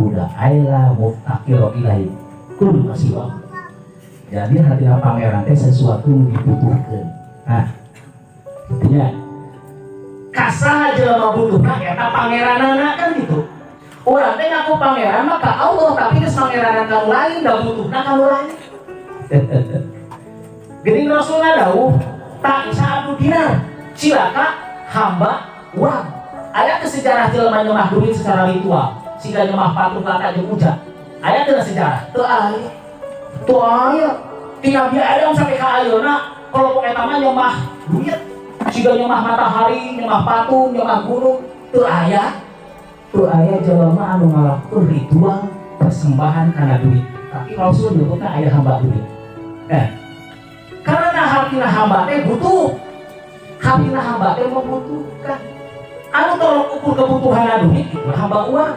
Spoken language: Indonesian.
ma'buda aila muftaqiro ilahi kun masiwa. Jadi hatina pangeran teh sesuatu yang dibutuhkan. Nah, intinya kasaha jelema butuhna eta pangeranana kan gitu. Urang teh ngaku pangeran mah ka Allah tapi geus pangeran kanu lain da butuhna kanu lain. Geuning Rasulna dawuh tak isa abdu dinar cilaka hamba urang. Aya teh sejarah jelema nyemah duit secara ritual, siga nyemah patung lata jeung uja. Aya teh sejarah? Teu aya. Teu aya. Ti Nabi Adam sampai ka ayeuna kalau eta mah nyemah duit, siga nyemah matahari, nyemah patung, nyemah gunung, teu aya. Teu aya jelema anu ngalakukeun ritual persembahan kana duit. Tapi Rasul nyebutna aya hamba duit. Karena hatina hamba teh butuh. Hatina hamba teh membutuhkan. Anu tolong ukur kebutuhan duit itu hamba uang.